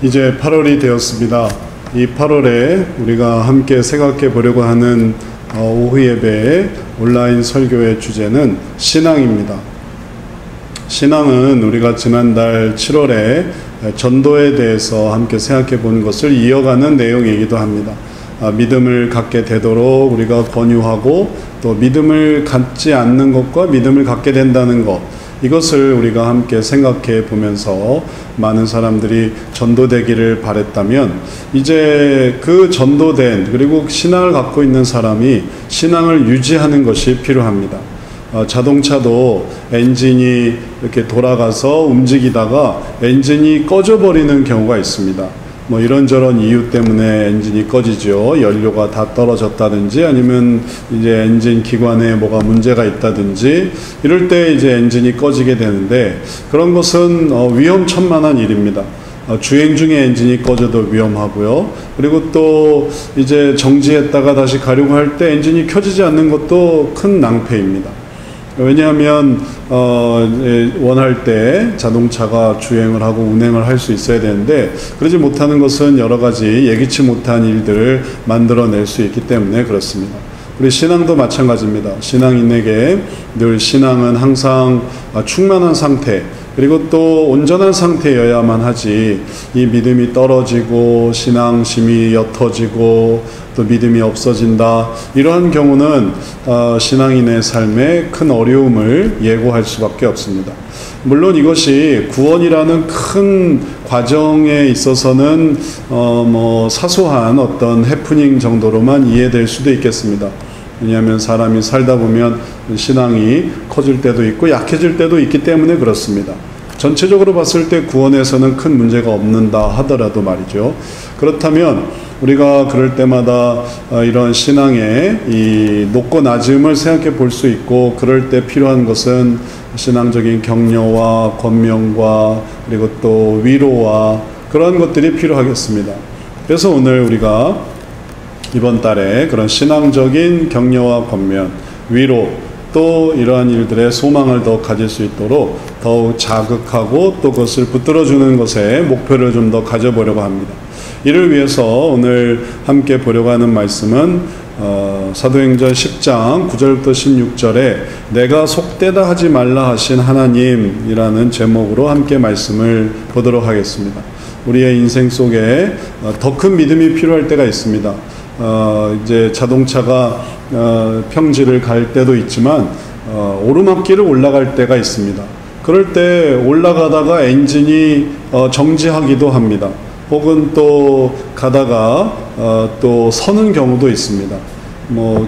이제 8월이 되었습니다. 이 8월에 우리가 함께 생각해 보려고 하는 오후 예배의 온라인 설교의 주제는 신앙입니다. 신앙은 우리가 지난달 7월에 전도에 대해서 함께 생각해 본 것을 이어가는 내용이기도 합니다. 믿음을 갖게 되도록 우리가 권유하고 또 믿음을 갖지 않는 것과 믿음을 갖게 된다는 것, 이것을 우리가 함께 생각해 보면서 많은 사람들이 전도되기를 바랬다면, 이제 그 전도된 그리고 신앙을 갖고 있는 사람이 신앙을 유지하는 것이 필요합니다. 자동차도 엔진이 이렇게 돌아가서 움직이다가 엔진이 꺼져버리는 경우가 있습니다. 뭐 이런저런 이유 때문에 엔진이 꺼지죠. 연료가 다 떨어졌다든지 아니면 이제 엔진 기관에 뭐가 문제가 있다든지 이럴 때 이제 엔진이 꺼지게 되는데, 그런 것은 위험천만한 일입니다. 주행 중에 엔진이 꺼져도 위험하고요. 그리고 또 이제 정지했다가 다시 가려고 할 때 엔진이 켜지지 않는 것도 큰 낭패입니다. 왜냐하면 원할 때 자동차가 주행을 하고 운행을 할 수 있어야 되는데, 그러지 못하는 것은 여러 가지 예기치 못한 일들을 만들어낼 수 있기 때문에 그렇습니다. 우리 신앙도 마찬가지입니다. 신앙인에게 늘 신앙은 항상 충만한 상태, 그리고 또 온전한 상태여야만 하지, 이 믿음이 떨어지고 신앙심이 옅어지고 또 믿음이 없어진다, 이러한 경우는 신앙인의 삶에 큰 어려움을 예고할 수밖에 없습니다. 물론 이것이 구원이라는 큰 과정에 있어서는 사소한 어떤 해프닝 정도로만 이해될 수도 있겠습니다. 왜냐하면 사람이 살다 보면 신앙이 커질 때도 있고 약해질 때도 있기 때문에 그렇습니다. 전체적으로 봤을 때 구원에서는 큰 문제가 없는다 하더라도 말이죠. 그렇다면 우리가 그럴 때마다 이런 신앙의 이 높고 낮음을 생각해 볼 수 있고, 그럴 때 필요한 것은 신앙적인 격려와 권면과 그리고 또 위로와 그런 것들이 필요하겠습니다. 그래서 오늘 우리가 이번 달에 그런 신앙적인 격려와 권면, 위로, 또 이러한 일들의 소망을 더 가질 수 있도록 더욱 자극하고 또 그것을 붙들어주는 것에 목표를 좀 더 가져보려고 합니다. 이를 위해서 오늘 함께 보려고 하는 말씀은 사도행전 10장 9절부터 16절에 내가 속되다 하지 말라 하신 하나님이라는 제목으로 함께 말씀을 보도록 하겠습니다. 우리의 인생 속에 더 큰 믿음이 필요할 때가 있습니다. 이제 자동차가 평지를 갈 때도 있지만 오르막길을 올라갈 때가 있습니다. 그럴 때 올라가다가 엔진이 정지하기도 합니다. 혹은 또 가다가 또 서는 경우도 있습니다.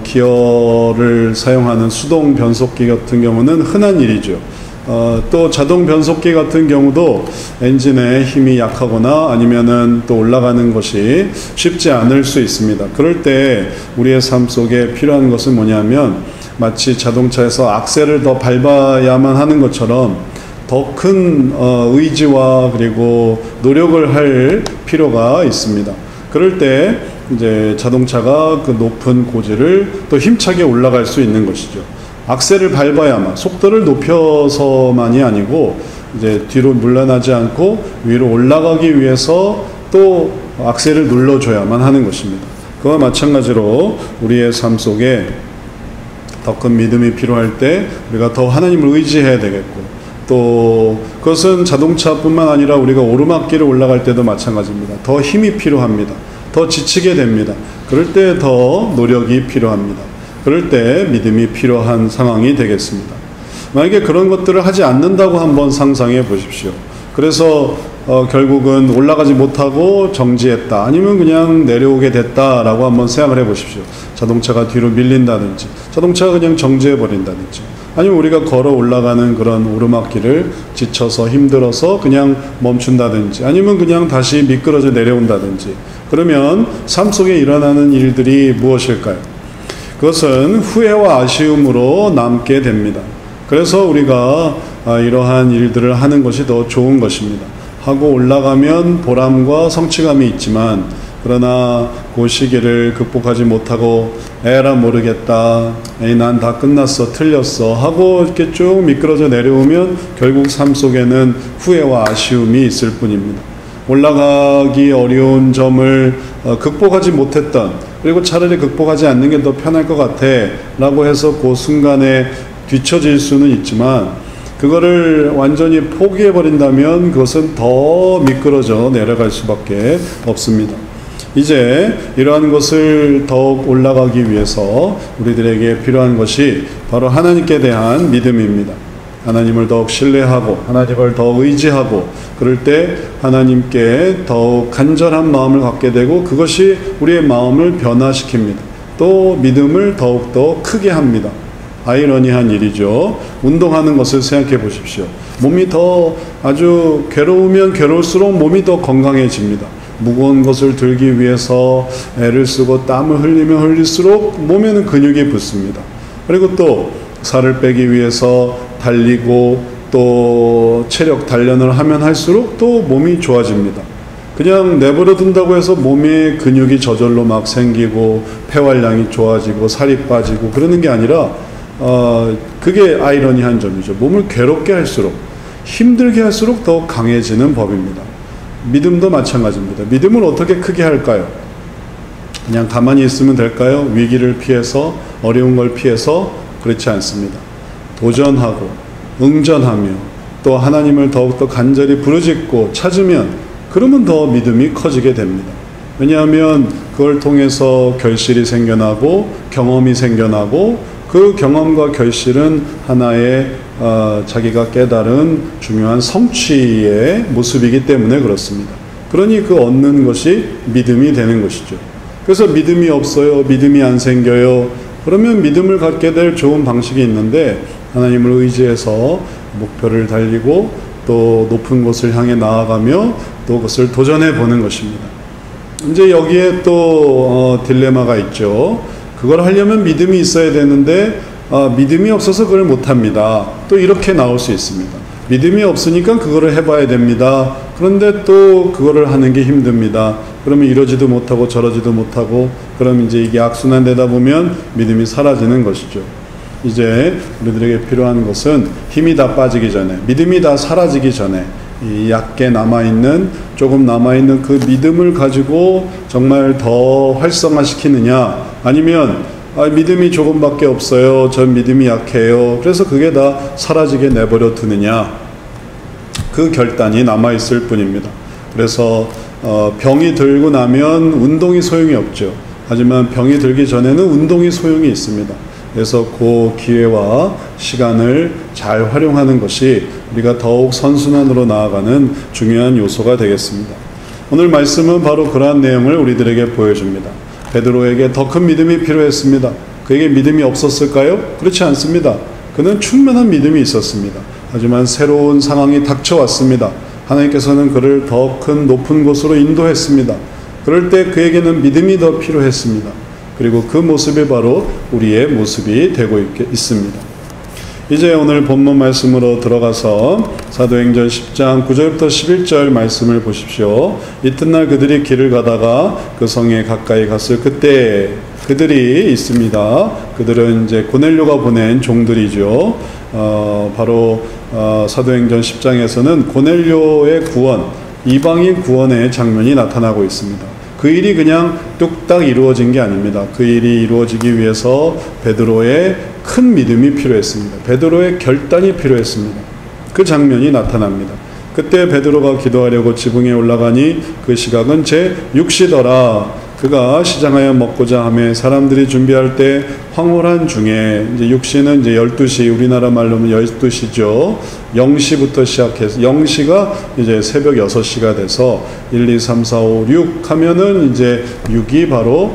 기어를 사용하는 수동 변속기 같은 경우는 흔한 일이죠. 또 자동 변속기 같은 경우도 엔진의 힘이 약하거나 아니면은 또 올라가는 것이 쉽지 않을 수 있습니다. 그럴 때 우리의 삶 속에 필요한 것은 뭐냐면, 마치 자동차에서 악셀을 더 밟아야만 하는 것처럼 더 큰 의지와 그리고 노력을 할 필요가 있습니다. 그럴 때 이제 자동차가 그 높은 고지를 또 힘차게 올라갈 수 있는 것이죠. 악셀을 밟아야만, 속도를 높여서만이 아니고 이제 뒤로 물러나지 않고 위로 올라가기 위해서 또 악셀을 눌러줘야만 하는 것입니다. 그와 마찬가지로 우리의 삶 속에 더 큰 믿음이 필요할 때 우리가 더 하나님을 의지해야 되겠고, 또 그것은 자동차뿐만 아니라 우리가 오르막길을 올라갈 때도 마찬가지입니다. 더 힘이 필요합니다. 더 지치게 됩니다. 그럴 때 더 노력이 필요합니다. 그럴 때 믿음이 필요한 상황이 되겠습니다. 만약에 그런 것들을 하지 않는다고 한번 상상해 보십시오. 그래서 결국은 올라가지 못하고 정지했다, 아니면 그냥 내려오게 됐다라고 한번 생각을 해 보십시오. 자동차가 뒤로 밀린다든지, 자동차가 그냥 정지해 버린다든지, 아니면 우리가 걸어 올라가는 그런 오르막길을 지쳐서 힘들어서 그냥 멈춘다든지, 아니면 그냥 다시 미끄러져 내려온다든지, 그러면 삶 속에 일어나는 일들이 무엇일까요? 그것은 후회와 아쉬움으로 남게 됩니다. 그래서 우리가 이러한 일들을 하는 것이 더 좋은 것입니다. 하고 올라가면 보람과 성취감이 있지만, 그러나 그 시기를 극복하지 못하고 에라 모르겠다, 에이 난 다 끝났어, 틀렸어 하고 이렇게 쭉 미끄러져 내려오면 결국 삶 속에는 후회와 아쉬움이 있을 뿐입니다. 올라가기 어려운 점을 극복하지 못했던, 그리고 차라리 극복하지 않는 게 더 편할 것 같아 라고 해서 그 순간에 뒤처질 수는 있지만, 그거를 완전히 포기해 버린다면 그것은 더 미끄러져 내려갈 수밖에 없습니다. 이제 이러한 것을 더욱 올라가기 위해서 우리들에게 필요한 것이 바로 하나님께 대한 믿음입니다. 하나님을 더욱 신뢰하고 하나님을 더욱 의지하고, 그럴 때 하나님께 더욱 간절한 마음을 갖게 되고, 그것이 우리의 마음을 변화시킵니다. 또 믿음을 더욱더 크게 합니다. 아이러니한 일이죠. 운동하는 것을 생각해 보십시오. 몸이 더 아주 괴로우면 괴로울수록 몸이 더 건강해집니다. 무거운 것을 들기 위해서 애를 쓰고 땀을 흘리면 흘릴수록 몸에는 근육이 붙습니다. 그리고 또 살을 빼기 위해서 달리고 또 체력 단련을 하면 할수록 또 몸이 좋아집니다. 그냥 내버려 둔다고 해서 몸에 근육이 저절로 막 생기고 폐활량이 좋아지고 살이 빠지고 그러는 게 아니라, 그게 아이러니한 점이죠. 몸을 괴롭게 할수록, 힘들게 할수록 더 강해지는 법입니다. 믿음도 마찬가지입니다. 믿음을 어떻게 크게 할까요? 그냥 가만히 있으면 될까요? 위기를 피해서, 어려운 걸 피해서? 그렇지 않습니다. 도전하고 응전하며 또 하나님을 더욱더 간절히 부르짖고 찾으면, 그러면 더 믿음이 커지게 됩니다. 왜냐하면 그걸 통해서 결실이 생겨나고 경험이 생겨나고, 그 경험과 결실은 하나의 자기가 깨달은 중요한 성취의 모습이기 때문에 그렇습니다. 그러니 그 얻는 것이 믿음이 되는 것이죠. 그래서 믿음이 없어요, 믿음이 안 생겨요. 그러면 믿음을 갖게 될 좋은 방식이 있는데, 하나님을 의지해서 목표를 달리고 또 높은 곳을 향해 나아가며 또 그것을 도전해 보는 것입니다. 이제 여기에 또 딜레마가 있죠. 그걸 하려면 믿음이 있어야 되는데 믿음이 없어서 그걸 못합니다. 또 이렇게 나올 수 있습니다. 믿음이 없으니까 그거를 해봐야 됩니다. 그런데 또 그거를 하는 게 힘듭니다. 그러면 이러지도 못하고 저러지도 못하고, 그럼 이제 이게 악순환 되다 보면 믿음이 사라지는 것이죠. 이제 우리들에게 필요한 것은 힘이 다 빠지기 전에, 믿음이 다 사라지기 전에 이 얕게 남아있는, 조금 남아있는 그 믿음을 가지고 정말 더 활성화시키느냐, 아니면 믿음이 조금밖에 없어요, 전 믿음이 약해요, 그래서 그게 다 사라지게 내버려 두느냐, 그 결단이 남아있을 뿐입니다. 그래서 병이 들고 나면 운동이 소용이 없죠. 하지만 병이 들기 전에는 운동이 소용이 있습니다. 그래서 그 기회와 시간을 잘 활용하는 것이 우리가 더욱 선순환으로 나아가는 중요한 요소가 되겠습니다. 오늘 말씀은 바로 그러한 내용을 우리들에게 보여줍니다. 베드로에게 더 큰 믿음이 필요했습니다. 그에게 믿음이 없었을까요? 그렇지 않습니다. 그는 충만한 믿음이 있었습니다. 하지만 새로운 상황이 닥쳐왔습니다. 하나님께서는 그를 더 큰 높은 곳으로 인도했습니다. 그럴 때 그에게는 믿음이 더 필요했습니다. 그리고 그 모습이 바로 우리의 모습이 되고 있습니다. 이제 오늘 본문 말씀으로 들어가서 사도행전 10장 9절부터 11절 말씀을 보십시오. 이튿날 그들이 길을 가다가 그 성에 가까이 갔을 그때 그들이 있습니다. 그들은 이제 고넬료가 보낸 종들이죠. 바로 사도행전 10장에서는 고넬료의 구원, 이방인 구원의 장면이 나타나고 있습니다. 그 일이 그냥 뚝딱 이루어진 게 아닙니다. 그 일이 이루어지기 위해서 베드로의 큰 믿음이 필요했습니다. 베드로의 결단이 필요했습니다. 그 장면이 나타납니다. 그때 베드로가 기도하려고 지붕에 올라가니 그 시각은 제 6시더라. 그가 시장하여 먹고자 하며 사람들이 준비할 때 황홀한 중에, 이제 6시는 이제 12시, 우리나라 말로는 12시죠. 0시부터 시작해서 0시가 이제 새벽 6시가 돼서 1, 2, 3, 4, 5, 6 하면은 이제 6이 바로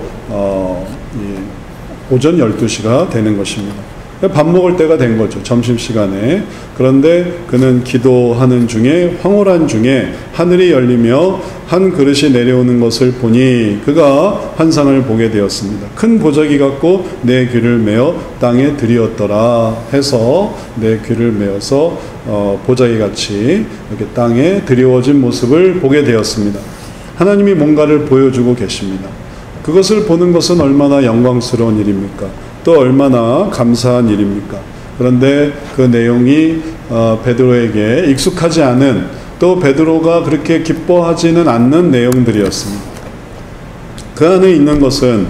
오전 12시가 되는 것입니다. 밥 먹을 때가 된 거죠. 점심시간에. 그런데 그는 기도하는 중에, 황홀한 중에 하늘이 열리며 한 그릇이 내려오는 것을 보니 그가 환상을 보게 되었습니다. 큰 보자기 같고 내 귀를 메어 땅에 들이었더라 해서, 내 귀를 메어서 보자기같이 이렇게 땅에 들이워진 모습을 보게 되었습니다. 하나님이 뭔가를 보여주고 계십니다. 그것을 보는 것은 얼마나 영광스러운 일입니까? 또 얼마나 감사한 일입니까? 그런데 그 내용이 베드로에게 익숙하지 않은 또 베드로가 그렇게 기뻐하지는 않는 내용들이었습니다. 그 안에 있는 것은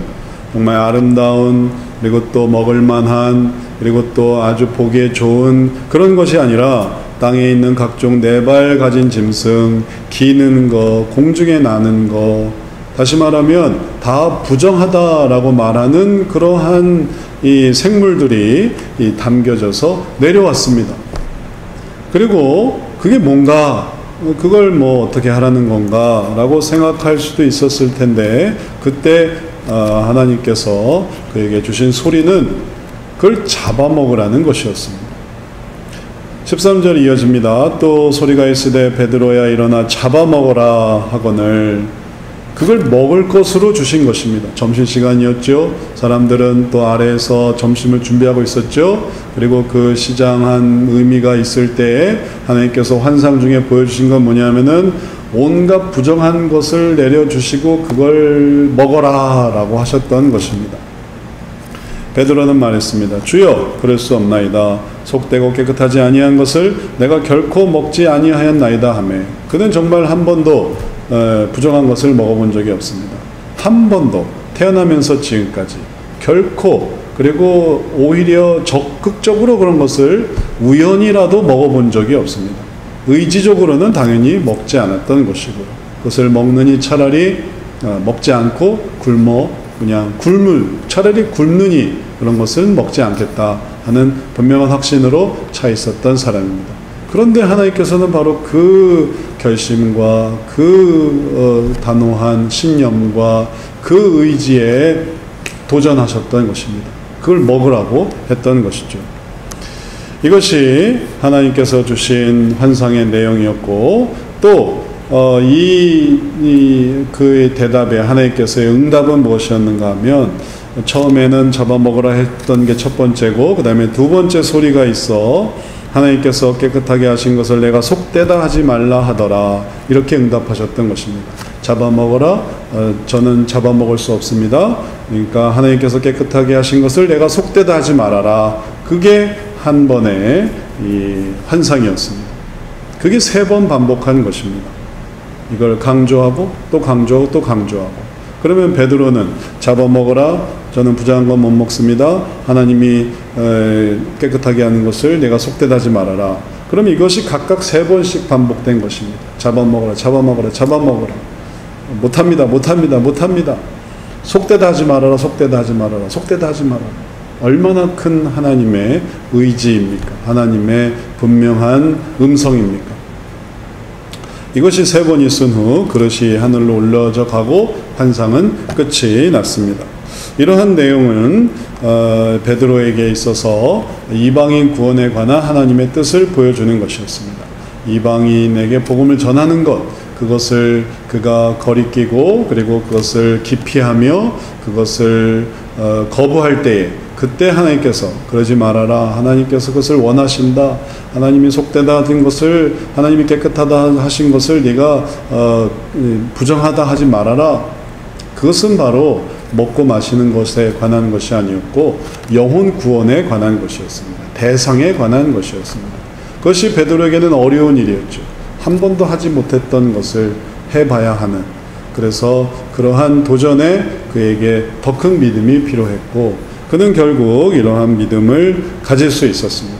정말 아름다운, 그리고 또 먹을만한, 그리고 또 아주 보기에 좋은 그런 것이 아니라 땅에 있는 각종 네 발 가진 짐승, 기는 거, 공중에 나는 거, 다시 말하면 다 부정하다라고 말하는 그러한 이 생물들이 담겨져서 내려왔습니다. 그리고 그게 뭔가, 그걸 뭐 어떻게 하라는 건가 라고 생각할 수도 있었을 텐데, 그때 하나님께서 그에게 주신 소리는 그걸 잡아먹으라는 것이었습니다. 13절 이어집니다. 또 소리가 있으되 베드로야 일어나 잡아먹어라 하거늘, 그걸 먹을 것으로 주신 것입니다. 점심시간이었죠. 사람들은 또 아래에서 점심을 준비하고 있었죠. 그리고 그 시장한 의미가 있을 때에 하나님께서 환상 중에 보여주신 건 뭐냐면은 온갖 부정한 것을 내려주시고 그걸 먹어라 라고 하셨던 것입니다. 베드로는 말했습니다. 주여, 그럴 수 없나이다. 속되고 깨끗하지 아니한 것을 내가 결코 먹지 아니하였나이다 하매, 그는 정말 한 번도 부정한 것을 먹어본 적이 없습니다. 한 번도 태어나면서 지금까지 결코, 그리고 오히려 적극적으로 그런 것을 우연이라도 먹어본 적이 없습니다. 의지적으로는 당연히 먹지 않았던 것이고요. 그것을 먹느니 차라리 먹지 않고 차라리 굶느니 그런 것을 먹지 않겠다 하는 분명한 확신으로 차 있었던 사람입니다. 그런데 하나님께서는 바로 그 결심과 그 단호한 신념과 그 의지에 도전하셨던 것입니다. 그걸 먹으라고 했던 것이죠. 이것이 하나님께서 주신 환상의 내용이었고, 또 그 대답에 하나님께서의 응답은 무엇이었는가 하면, 처음에는 잡아먹으라 했던 게 첫 번째고, 그 다음에 두 번째 소리가 있어 하나님께서 깨끗하게 하신 것을 내가 속되다 하지 말라 하더라, 이렇게 응답하셨던 것입니다. 잡아먹어라, 저는 잡아먹을 수 없습니다. 그러니까 하나님께서 깨끗하게 하신 것을 내가 속되다 하지 말아라. 그게 한 번의 이 환상이었습니다. 그게 3번 반복한 것입니다. 이걸 강조하고 또 강조하고 또 강조하고. 그러면 베드로는 잡아먹어라, 저는 부정한 건 못 먹습니다. 하나님이 깨끗하게 하는 것을 내가 속되다 하지 말아라. 그럼 이것이 각각 3번씩 반복된 것입니다. 잡아먹어라, 잡아먹어라, 잡아먹어라. 못합니다, 못합니다, 못합니다. 속되다 하지 말아라, 속되다 하지 말아라, 속되다 하지 말아라. 얼마나 큰 하나님의 의지입니까? 하나님의 분명한 음성입니까? 이것이 3번 있은 후 그릇이 하늘로 올려져 가고 환상은 끝이 났습니다. 이러한 내용은 베드로에게 있어서 이방인 구원에 관한 하나님의 뜻을 보여주는 것이었습니다. 이방인에게 복음을 전하는 것, 그것을 그가 거리끼고 그리고 그것을 기피하며 그것을 거부할 때에, 그때 하나님께서 그러지 말아라, 하나님께서 그것을 원하신다, 하나님이 속되다 하신 것을, 하나님이 깨끗하다 하신 것을 네가 부정하다 하지 말아라. 그것은 바로 먹고 마시는 것에 관한 것이 아니었고 영혼 구원에 관한 것이었습니다. 대상에 관한 것이었습니다. 그것이 베드로에게는 어려운 일이었죠. 한 번도 하지 못했던 것을 해봐야 하는, 그래서 그러한 도전에 그에게 더 큰 믿음이 필요했고, 그는 결국 이러한 믿음을 가질 수 있었습니다.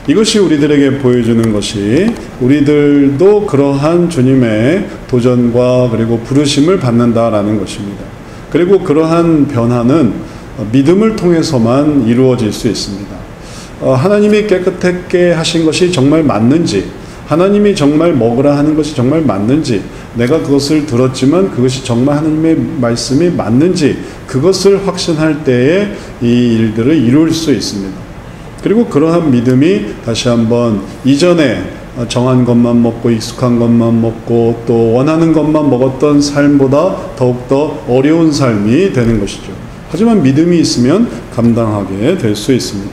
이것이 우리들에게 보여주는 것이, 우리들도 그러한 주님의 도전과 그리고 부르심을 받는다라는 것입니다. 그리고 그러한 변화는 믿음을 통해서만 이루어질 수 있습니다. 하나님이 깨끗하게 하신 것이 정말 맞는지, 하나님이 정말 먹으라 하는 것이 정말 맞는지, 내가 그것을 들었지만 그것이 정말 하나님의 말씀이 맞는지, 그것을 확신할 때에 이 일들을 이룰 수 있습니다. 그리고 그러한 믿음이 다시 한번 이전에 정한 것만 먹고 익숙한 것만 먹고 또 원하는 것만 먹었던 삶보다 더욱더 어려운 삶이 되는 것이죠. 하지만 믿음이 있으면 감당하게 될 수 있습니다.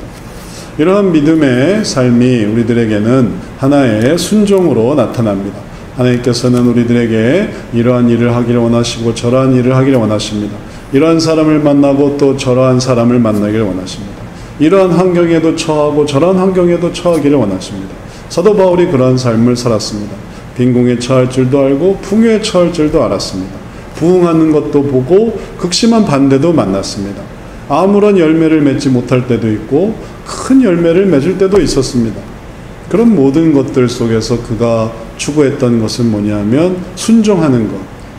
이러한 믿음의 삶이 우리들에게는 하나의 순종으로 나타납니다. 하나님께서는 우리들에게 이러한 일을 하기를 원하시고 저러한 일을 하기를 원하십니다. 이러한 사람을 만나고 또 저러한 사람을 만나기를 원하십니다. 이러한 환경에도 처하고 저러한 환경에도 처하기를 원하십니다. 사도 바울이 그러한 삶을 살았습니다. 빈궁에 처할 줄도 알고 풍요에 처할 줄도 알았습니다. 부흥하는 것도 보고 극심한 반대도 만났습니다. 아무런 열매를 맺지 못할 때도 있고 큰 열매를 맺을 때도 있었습니다. 그런 모든 것들 속에서 그가 추구했던 것은 뭐냐면 순종하는 것,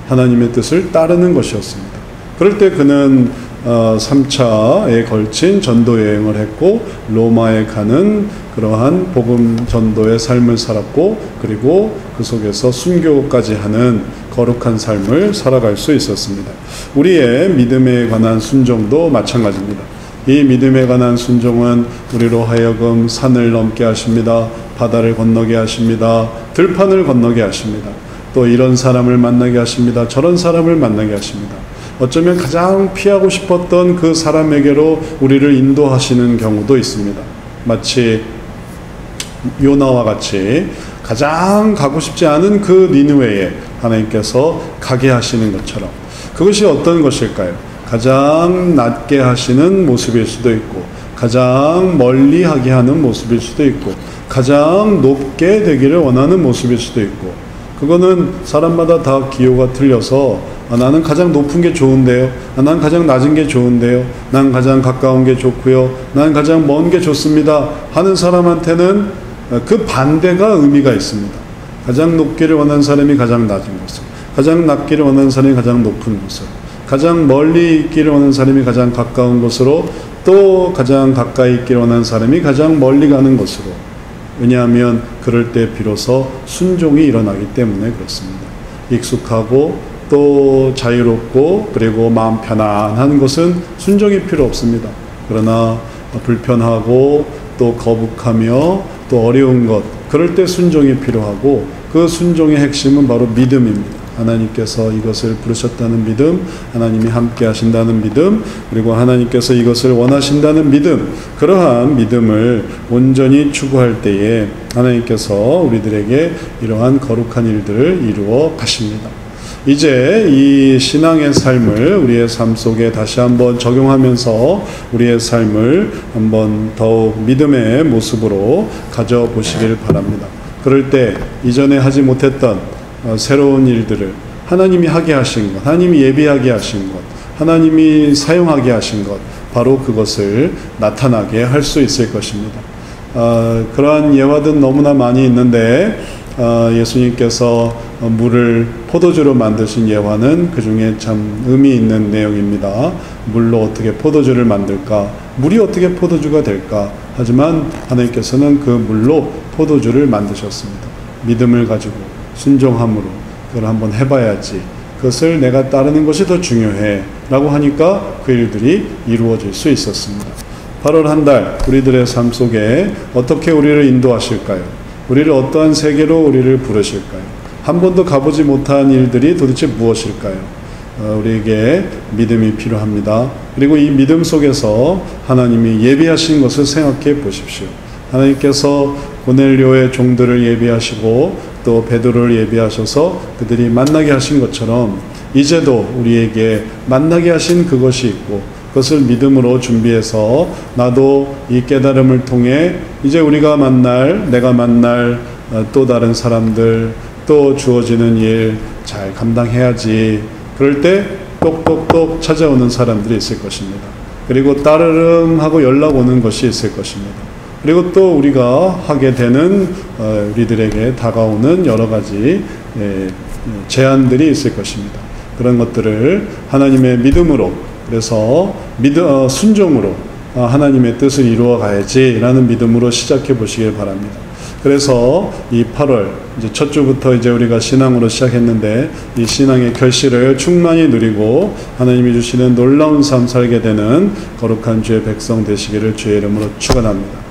하나님의 뜻을 따르는 것이었습니다. 그럴 때 그는 3차에 걸친 전도 여행을 했고 로마에 가는 그러한 복음 전도의 삶을 살았고 그리고 그 속에서 순교까지 하는 거룩한 삶을 살아갈 수 있었습니다. 우리의 믿음에 관한 순종도 마찬가지입니다. 이 믿음에 관한 순종은 우리로 하여금 산을 넘게 하십니다. 바다를 건너게 하십니다. 들판을 건너게 하십니다. 또 이런 사람을 만나게 하십니다. 저런 사람을 만나게 하십니다. 어쩌면 가장 피하고 싶었던 그 사람에게로 우리를 인도하시는 경우도 있습니다. 마치 요나와 같이 가장 가고 싶지 않은 그 니느웨에 하나님께서 가게 하시는 것처럼 그것이 어떤 것일까요? 가장 낮게 하시는 모습일 수도 있고 가장 멀리 하게 하는 모습일 수도 있고 가장 높게 되기를 원하는 모습일 수도 있고 그거는 사람마다 다 기호가 틀려서 나는 가장 높은 게 좋은데요. 난 가장 낮은 게 좋은데요. 난 가장 가까운 게 좋고요. 난 가장 먼 게 좋습니다. 하는 사람한테는 그 반대가 의미가 있습니다. 가장 높기를 원하는 사람이 가장 낮은 곳을, 가장 낮기를 원하는 사람이 가장 높은 곳을, 가장 멀리 있기를 원하는 사람이 가장 가까운 곳으로 또 가장 가까이 있기를 원하는 사람이 가장 멀리 가는 곳으로. 왜냐하면 그럴 때 비로소 순종이 일어나기 때문에 그렇습니다. 익숙하고 또 자유롭고 그리고 마음 편안한 것은 순종이 필요 없습니다. 그러나 불편하고 또 거북하며 또 어려운 것 그럴 때 순종이 필요하고 그 순종의 핵심은 바로 믿음입니다. 하나님께서 이것을 부르셨다는 믿음, 하나님이 함께 하신다는 믿음, 그리고 하나님께서 이것을 원하신다는 믿음, 그러한 믿음을 온전히 추구할 때에 하나님께서 우리들에게 이러한 거룩한 일들을 이루어 가십니다. 이제 이 신앙의 삶을 우리의 삶 속에 다시 한번 적용하면서 우리의 삶을 한번 더욱 믿음의 모습으로 가져보시기를 바랍니다. 그럴 때 이전에 하지 못했던 새로운 일들을 하나님이 하게 하신 것, 하나님이 예비하게 하신 것, 하나님이 사용하게 하신 것, 바로 그것을 나타나게 할 수 있을 것입니다. 그러한 예화들은 너무나 많이 있는데 예수님께서 물을 포도주로 만드신 예화는 그 중에 참 의미 있는 내용입니다. 물로 어떻게 포도주를 만들까? 물이 어떻게 포도주가 될까? 하지만 하나님께서는 그 물로 포도주를 만드셨습니다. 믿음을 가지고 순종함으로 그걸 한번 해봐야지. 그것을 내가 따르는 것이 더 중요해 라고 하니까 그 일들이 이루어질 수 있었습니다. 8월 한 달 우리들의 삶 속에 어떻게 우리를 인도하실까요? 우리를 어떠한 세계로 우리를 부르실까요? 한 번도 가보지 못한 일들이 도대체 무엇일까요? 우리에게 믿음이 필요합니다. 그리고 이 믿음 속에서 하나님이 예비하신 것을 생각해 보십시오. 하나님께서 고넬료의 종들을 예비하시고 또 베드로를 예비하셔서 그들이 만나게 하신 것처럼 이제도 우리에게 만나게 하신 그것이 있고 그것을 믿음으로 준비해서 나도 이 깨달음을 통해 이제 우리가 만날, 내가 만날 또 다른 사람들, 또 주어지는 일 잘 감당해야지. 그럴 때 똑똑똑 찾아오는 사람들이 있을 것입니다. 그리고 따르릉 하고 연락 오는 것이 있을 것입니다. 그리고 또 우리가 하게 되는 우리들에게 다가오는 여러 가지 제안들이 있을 것입니다. 그런 것들을 하나님의 믿음으로 그래서 순종으로 하나님의 뜻을 이루어 가야지라는 믿음으로 시작해 보시길 바랍니다. 그래서 이 8월 이제 첫 주부터 이제 우리가 신앙으로 시작했는데 이 신앙의 결실을 충만히 누리고 하나님이 주시는 놀라운 삶 살게 되는 거룩한 주의 백성 되시기를 주의 이름으로 축원합니다.